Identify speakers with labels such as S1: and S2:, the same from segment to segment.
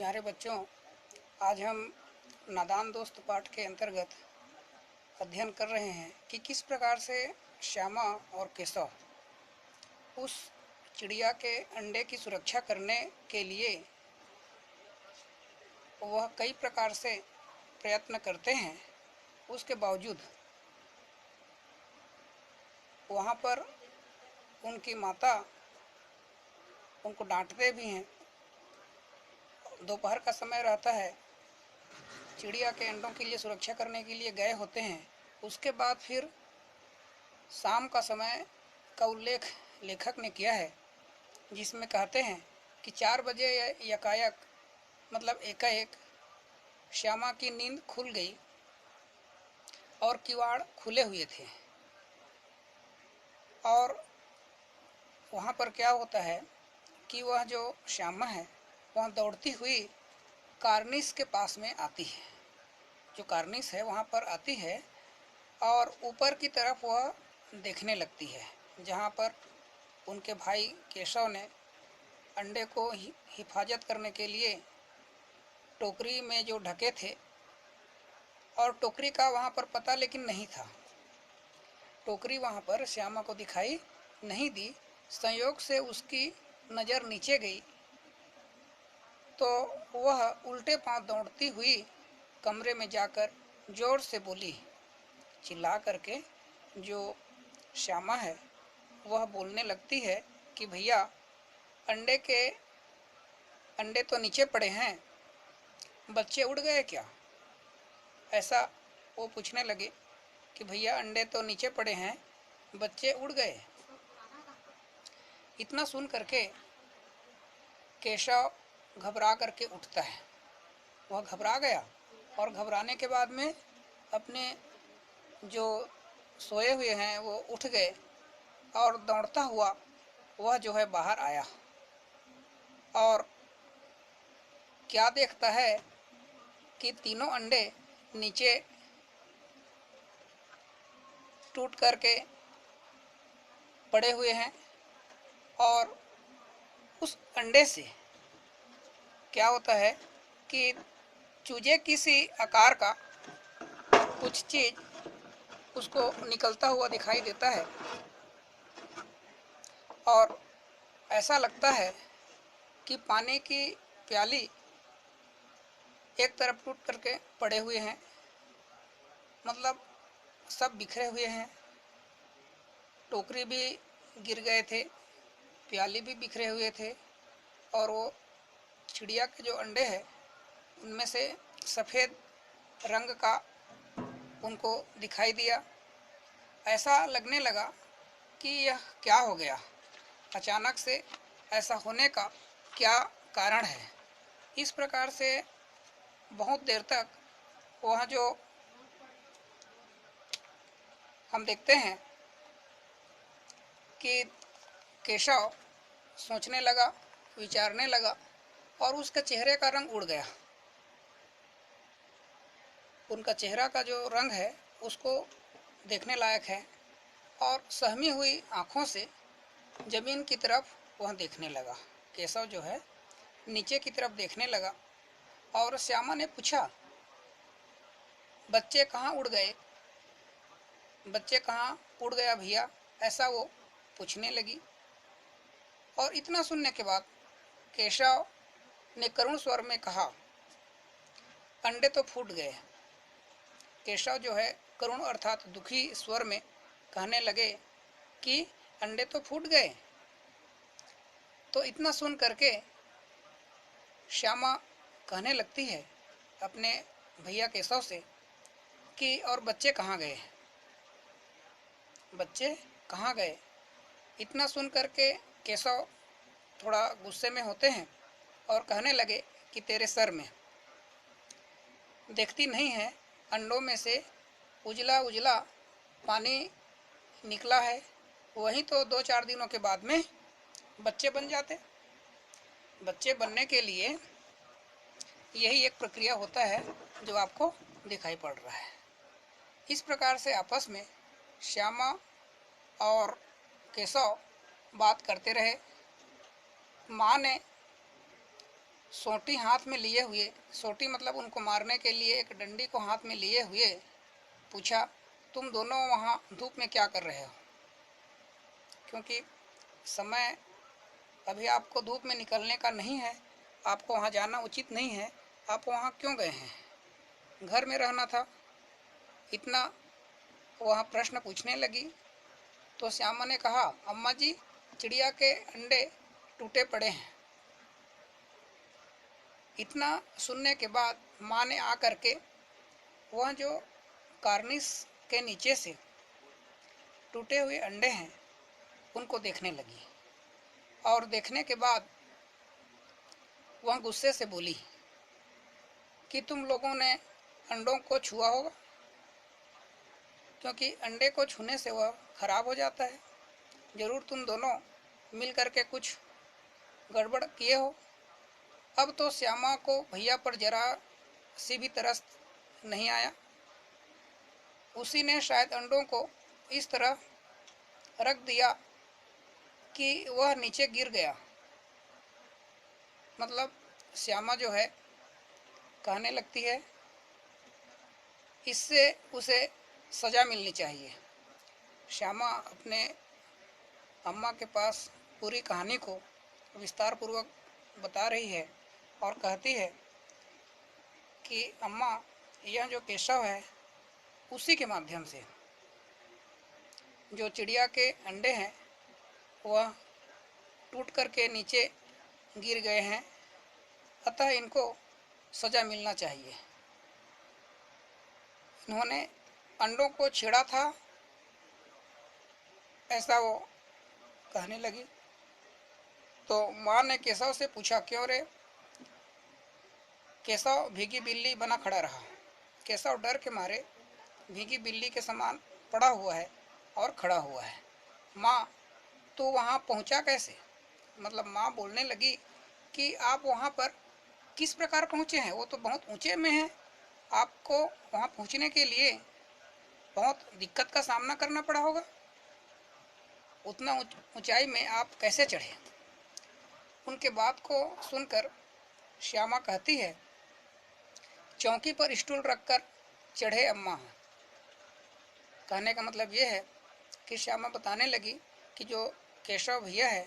S1: प्यारे बच्चों, आज हम नादान दोस्त पाठ के अंतर्गत अध्ययन कर रहे हैं कि किस प्रकार से श्यामा और केशव उस चिड़िया के अंडे की सुरक्षा करने के लिए वह कई प्रकार से प्रयत्न करते हैं। उसके बावजूद वहाँ पर उनकी माता उनको डांटते भी हैं। दोपहर का समय रहता है, चिड़िया के अंडों के लिए सुरक्षा करने के लिए गए होते हैं। उसके बाद फिर शाम का समय का उल्लेख लेखक ने किया है, जिसमें कहते हैं कि 4 बजे यकायक मतलब एकाएक श्यामा की नींद खुल गई और किवाड़ खुले हुए थे। और वहाँ पर क्या होता है कि वह जो श्यामा है वह दौड़ती हुई कार्निस के पास में आती है। जो कार्निस है वहाँ पर आती है और ऊपर की तरफ वह देखने लगती है, जहाँ पर उनके भाई केशव ने अंडे को हिफाजत करने के लिए टोकरी में जो ढके थे, और टोकरी का वहाँ पर पता लेकिन नहीं था। टोकरी वहाँ पर श्यामा को दिखाई नहीं दी। संयोग से उसकी नज़र नीचे गई तो वह उल्टे पांव दौड़ती हुई कमरे में जाकर जोर से बोली। चिल्ला करके जो श्यामा है वह बोलने लगती है कि भैया, अंडे तो नीचे पड़े हैं, बच्चे उड़ गए क्या? ऐसा वो पूछने लगे कि भैया, अंडे तो नीचे पड़े हैं, बच्चे उड़ गए। इतना सुन करके केशव घबरा करके उठता है। वह घबरा गया और घबराने के बाद में अपने जो सोए हुए हैं वो उठ गए और दौड़ता हुआ वह जो है बाहर आया और क्या देखता है कि तीनों अंडे नीचे टूट करके पड़े हुए हैं। और उस अंडे से क्या होता है कि चूजे किसी आकार का कुछ चीज उसको निकलता हुआ दिखाई देता है और ऐसा लगता है कि पानी की प्याली एक तरफ टूट करके पड़े हुए हैं, मतलब सब बिखरे हुए हैं। टोकरी भी गिर गए थे, प्याली भी बिखरे हुए थे और वो चिड़िया के जो अंडे हैं उनमें से सफ़ेद रंग का उनको दिखाई दिया। ऐसा लगने लगा कि यह क्या हो गया, अचानक से ऐसा होने का क्या कारण है। इस प्रकार से बहुत देर तक वह जो हम देखते हैं कि केशव सोचने लगा, विचारने लगा और उसके चेहरे का रंग उड़ गया। उनका चेहरा का जो रंग है उसको देखने लायक है और सहमी हुई आँखों से जमीन की तरफ वह देखने लगा। केशव जो है नीचे की तरफ देखने लगा और श्यामा ने पूछा, बच्चे कहाँ उड़ गए? बच्चे कहाँ उड़ गया भैया? ऐसा वो पूछने लगी। और इतना सुनने के बाद केशव ने करुण स्वर में कहा, अंडे तो फूट गए। केशव जो है करुण अर्थात दुखी स्वर में कहने लगे कि अंडे तो फूट गए। तो इतना सुन करके श्यामा कहने लगती है अपने भैया केशव से कि और बच्चे कहाँ गए? बच्चे कहाँ गए? इतना सुन करके केशव थोड़ा गुस्से में होते हैं और कहने लगे कि तेरे सर में देखती नहीं है, अंडों में से उजला उजला पानी निकला है, वहीं तो 2-4 दिनों के बाद में बच्चे बन जाते। बच्चे बनने के लिए यही एक प्रक्रिया होता है जो आपको दिखाई पड़ रहा है। इस प्रकार से आपस में श्यामा और केशव बात करते रहे। माँ ने सोटी हाथ में लिए हुए, सोटी मतलब उनको मारने के लिए एक डंडी को हाथ में लिए हुए पूछा, तुम दोनों वहाँ धूप में क्या कर रहे हो? क्योंकि समय अभी आपको धूप में निकलने का नहीं है, आपको वहाँ जाना उचित नहीं है, आप वहाँ क्यों गए हैं? घर में रहना था। इतना वह प्रश्न पूछने लगी तो श्यामा ने कहा, अम्मा जी, चिड़िया के अंडे टूटे पड़े हैं। इतना सुनने के बाद माँ ने आकर के वह जो कार्निस के नीचे से टूटे हुए अंडे हैं उनको देखने लगी, और देखने के बाद वह गुस्से से बोली कि तुम लोगों ने अंडों को छुआ होगा, क्योंकि अंडे को छूने से वह खराब हो जाता है। जरूर तुम दोनों मिल करके कुछ गड़बड़ किए हो। अब तो श्यामा को भैया पर जरा सी भी तरस नहीं आया। उसी ने शायद अंडों को इस तरह रख दिया कि वह नीचे गिर गया। मतलब श्यामा जो है कहने लगती है, इससे उसे सजा मिलनी चाहिए। श्यामा अपने अम्मा के पास पूरी कहानी को विस्तार पूर्वक बता रही है और कहती है कि अम्मा, यह जो केशव है उसी के माध्यम से जो चिड़िया के अंडे हैं वह टूट करके नीचे गिर गए हैं, अतः इनको सजा मिलना चाहिए। इन्होंने अंडों को छेड़ा था, ऐसा वो कहने लगी। तो माँ ने केशव से पूछा, क्यों रे? केशव भीगी बिल्ली बना खड़ा रहा। केशव डर के मारे भीगी बिल्ली के समान पड़ा हुआ है और खड़ा हुआ है। माँ, तू वहाँ पहुँचा कैसे? मतलब माँ बोलने लगी कि आप वहाँ पर किस प्रकार पहुँचे हैं? वो तो बहुत ऊंचे में है, आपको वहाँ पहुँचने के लिए बहुत दिक्कत का सामना करना पड़ा होगा। उतना ऊंचाई में आप कैसे चढ़े? उनके बात को सुनकर श्यामा कहती है, चौकी पर स्टूल रखकर चढ़े अम्मा। कहने का मतलब ये है कि श्यामा बताने लगी कि जो केशव भैया है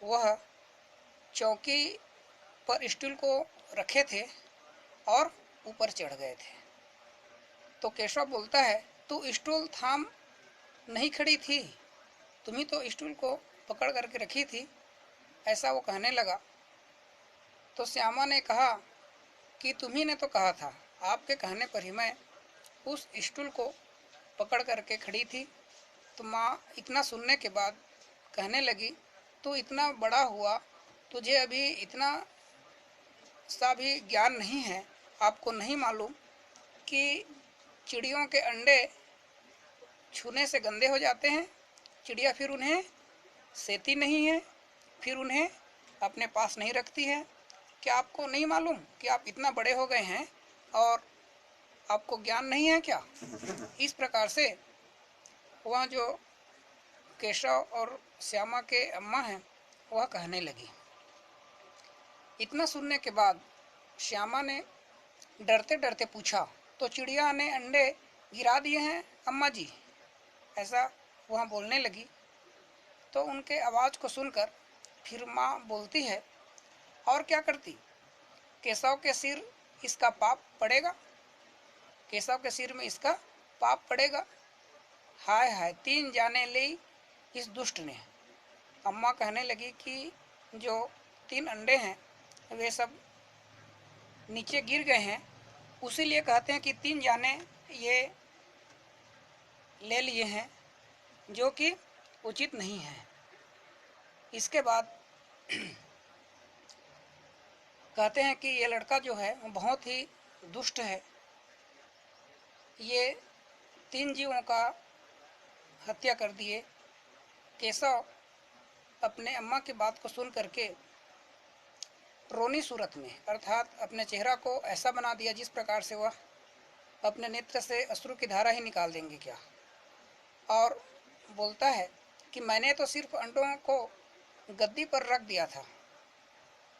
S1: वह चौकी पर स्टूल को रखे थे और ऊपर चढ़ गए थे। तो केशव बोलता है, तू स्टूल थाम नहीं खड़ी थी, तुम्ही तो स्टूल को पकड़ करके रखी थी, ऐसा वो कहने लगा। तो श्यामा ने कहा कि तुम्ही ने तो कहा था, आपके कहने पर ही मैं उस स्टूल को पकड़ करके खड़ी थी। तो माँ इतना सुनने के बाद कहने लगी, तू इतना बड़ा हुआ, तुझे अभी इतना सा भी ज्ञान नहीं है, आपको नहीं मालूम कि चिड़ियों के अंडे छूने से गंदे हो जाते हैं, चिड़िया फिर उन्हें सेती नहीं है, फिर उन्हें अपने पास नहीं रखती है। क्या आपको नहीं मालूम कि आप इतना बड़े हो गए हैं और आपको ज्ञान नहीं है क्या? इस प्रकार से वह जो केशव और श्यामा के अम्मा हैं वह कहने लगी। इतना सुनने के बाद श्यामा ने डरते डरते पूछा, तो चिड़िया ने अंडे गिरा दिए हैं अम्मा जी? ऐसा वह बोलने लगी। तो उनके आवाज़ को सुनकर फिर माँ बोलती है, और क्या करती? केशव के सिर इसका पाप पड़ेगा, केशव के सिर में इसका पाप पड़ेगा। हाय हाय, 3 जाने ले इस दुष्ट ने। अम्मा कहने लगी कि जो 3 अंडे हैं वे सब नीचे गिर गए हैं, उसीलिए कहते हैं कि 3 जाने ये ले लिए हैं, जो कि उचित नहीं है। इसके बाद कहते हैं कि ये लड़का जो है वो बहुत ही दुष्ट है, ये 3 जीवों का हत्या कर दिए। केशव अपने अम्मा की बात को सुन करके रोनी सूरत में, अर्थात अपने चेहरा को ऐसा बना दिया जिस प्रकार से वह अपने नेत्र से अश्रु की धारा ही निकाल देंगे क्या, और बोलता है कि मैंने तो सिर्फ अंडों को गद्दी पर रख दिया था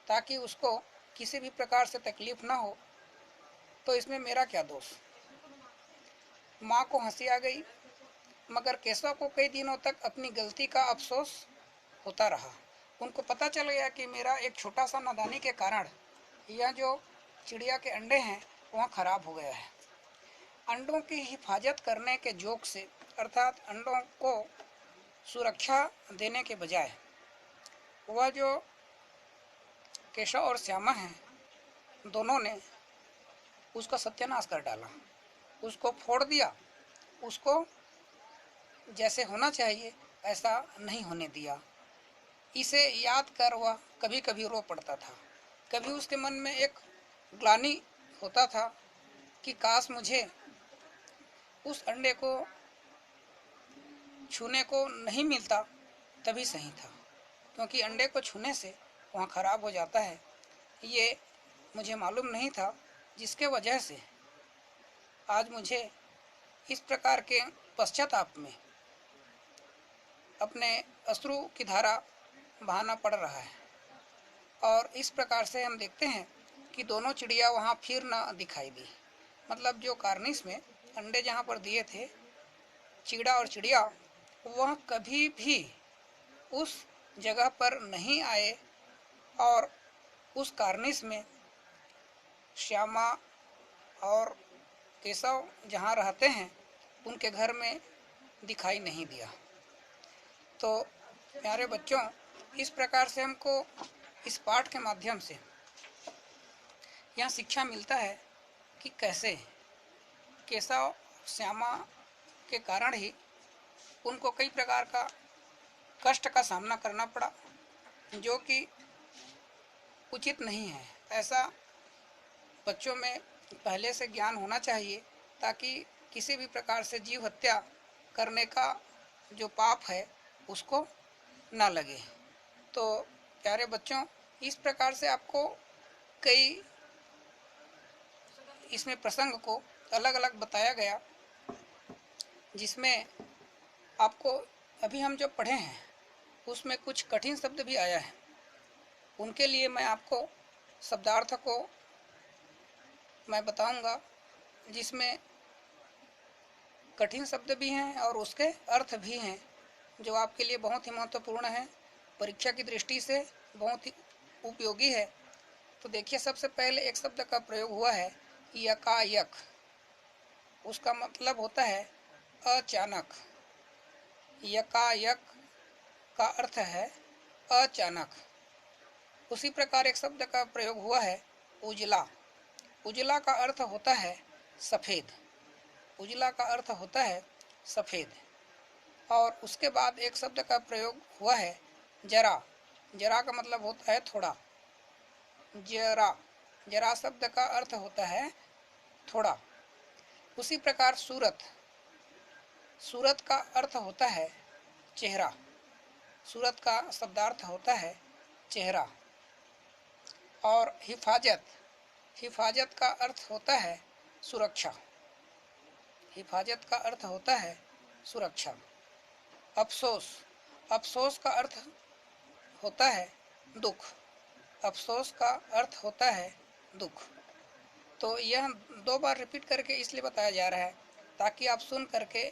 S1: ताकि उसको किसी भी प्रकार से तकलीफ ना हो, तो इसमें मेरा क्या दोष। माँ को हंसी आ गई, मगर केशव को कई दिनों तक अपनी गलती का अफसोस होता रहा। उनको पता चल गया कि मेरा एक छोटा सा नादानी के कारण यह जो चिड़िया के अंडे हैं वह खराब हो गया है। अंडों की हिफाजत करने के जोक से, अर्थात अंडों को सुरक्षा देने के बजाय, वह जो केशव और श्यामा हैं दोनों ने उसका सत्यानाश कर डाला, उसको फोड़ दिया, उसको जैसे होना चाहिए ऐसा नहीं होने दिया। इसे याद कर वह कभी कभी रो पड़ता था। कभी उसके मन में एक ग्लानि होता था कि काश मुझे उस अंडे को छूने को नहीं मिलता तभी सही था, क्योंकि अंडे को छूने से वहाँ खराब हो जाता है। ये मुझे मालूम नहीं था, जिसके वजह से आज मुझे इस प्रकार के पश्चाताप में अपने अश्रु की धारा बहाना पड़ रहा है। और इस प्रकार से हम देखते हैं कि दोनों चिड़िया वहाँ फिर ना दिखाई दी। मतलब जो कार्निस में अंडे जहाँ पर दिए थे, चिड़ा और चिड़िया वह कभी भी उस जगह पर नहीं आए और उस कार्निस में श्यामा और केशव जहाँ रहते हैं उनके घर में दिखाई नहीं दिया। तो प्यारे बच्चों, इस प्रकार से हमको इस पाठ के माध्यम से यह शिक्षा मिलता है कि कैसे केशव श्यामा के कारण ही उनको कई प्रकार का कष्ट का सामना करना पड़ा, जो कि उचित नहीं है। ऐसा बच्चों में पहले से ज्ञान होना चाहिए, ताकि किसी भी प्रकार से जीव हत्या करने का जो पाप है उसको ना लगे। तो प्यारे बच्चों, इस प्रकार से आपको कई इसमें प्रसंग को अलग अलग बताया गया, जिसमें आपको अभी हम जो पढ़े हैं उसमें कुछ कठिन शब्द भी आया है। उनके लिए मैं आपको शब्दार्थ को मैं बताऊंगा, जिसमें कठिन शब्द भी हैं और उसके अर्थ भी हैं, जो आपके लिए बहुत ही महत्वपूर्ण है, परीक्षा की दृष्टि से बहुत ही उपयोगी है। तो देखिए, सबसे पहले एक शब्द का प्रयोग हुआ है यकायक। उसका मतलब होता है अचानक। यकायक का अर्थ है अचानक। उसी प्रकार एक शब्द का प्रयोग हुआ है उजला। उजला का अर्थ होता है सफ़ेद। उजला का अर्थ होता है सफ़ेद। और उसके बाद एक शब्द का प्रयोग हुआ है जरा। जरा का मतलब होता है थोड़ा। जरा, जरा शब्द का अर्थ होता है थोड़ा। उसी प्रकार सूरत। सूरत का अर्थ होता है चेहरा। सूरत का शब्दार्थ होता है चेहरा। और हिफाजत, हिफाजत का अर्थ होता है सुरक्षा। हिफाजत का अर्थ होता है सुरक्षा। अफसोस, अफसोस का अर्थ होता है दुख। अफसोस का अर्थ होता है दुख। तो यह 2 बार रिपीट करके इसलिए बताया जा रहा है ताकि आप सुन करके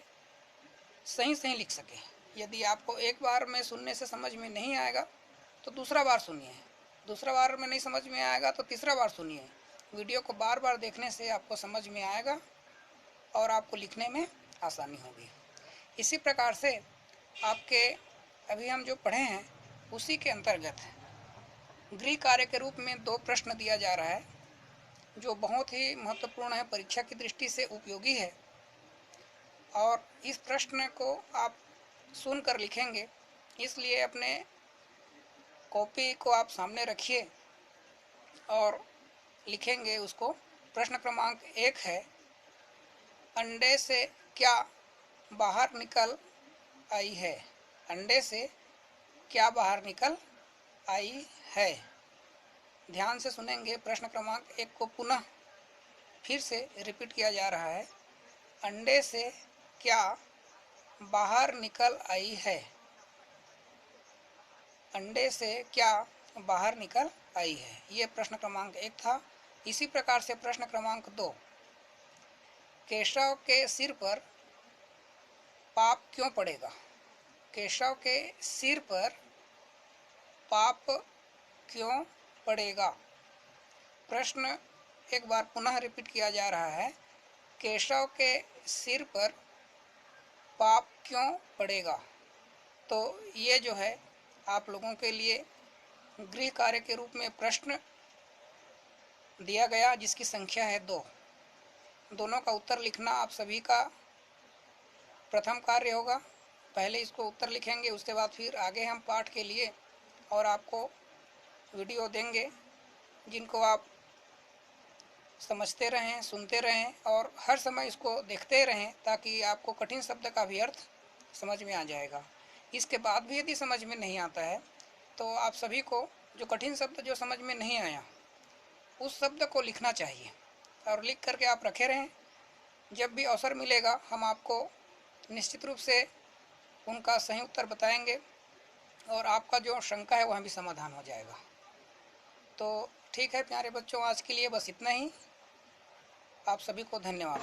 S1: सही सही लिख सकें। यदि आपको एक बार में सुनने से समझ में नहीं आएगा तो दूसरा बार सुनिए, दूसरा बार में नहीं समझ में आएगा तो तीसरा बार सुनिए। वीडियो को बार बार देखने से आपको समझ में आएगा और आपको लिखने में आसानी होगी। इसी प्रकार से आपके अभी हम जो पढ़े हैं उसी के अंतर्गत गृह कार्य के रूप में 2 प्रश्न दिया जा रहा है, जो बहुत ही महत्वपूर्ण है, परीक्षा की दृष्टि से उपयोगी है। और इस प्रश्न को आप सुनकर लिखेंगे, इसलिए अपने कॉपी को आप सामने रखिए और लिखेंगे उसको। प्रश्न क्रमांक 1 है, अंडे से क्या बाहर निकल आई है। अंडे से क्या बाहर निकल आई है। ध्यान से सुनेंगे। प्रश्न क्रमांक 1 को पुनः फिर से रिपीट किया जा रहा है। अंडे से क्या बाहर निकल आई है। अंडे से क्या बाहर निकल आई है। ये प्रश्न क्रमांक 1 था। इसी प्रकार से प्रश्न क्रमांक 2, केशव के सिर पर पाप क्यों पड़ेगा? केशव के सिर पर पाप क्यों पड़ेगा? प्रश्न एक बार पुनः रिपीट किया जा रहा है, केशव के सिर पर पाप क्यों पड़ेगा? तो ये जो है आप लोगों के लिए गृह कार्य के रूप में प्रश्न दिया गया, जिसकी संख्या है 2। दोनों का उत्तर लिखना आप सभी का प्रथम कार्य होगा। पहले इसको उत्तर लिखेंगे, उसके बाद फिर आगे हम पाठ के लिए और आपको वीडियो देंगे, जिनको आप समझते रहें, सुनते रहें और हर समय इसको देखते रहें, ताकि आपको कठिन शब्द का भी अर्थ समझ में आ जाएगा। इसके बाद भी यदि समझ में नहीं आता है तो आप सभी को जो कठिन शब्द जो समझ में नहीं आया उस शब्द को लिखना चाहिए और लिख करके आप रखे रहें। जब भी अवसर मिलेगा हम आपको निश्चित रूप से उनका सही उत्तर बताएंगे और आपका जो शंका है वह भी समाधान हो जाएगा। तो ठीक है प्यारे बच्चों, आज के लिए बस इतना ही। आप सभी को धन्यवाद।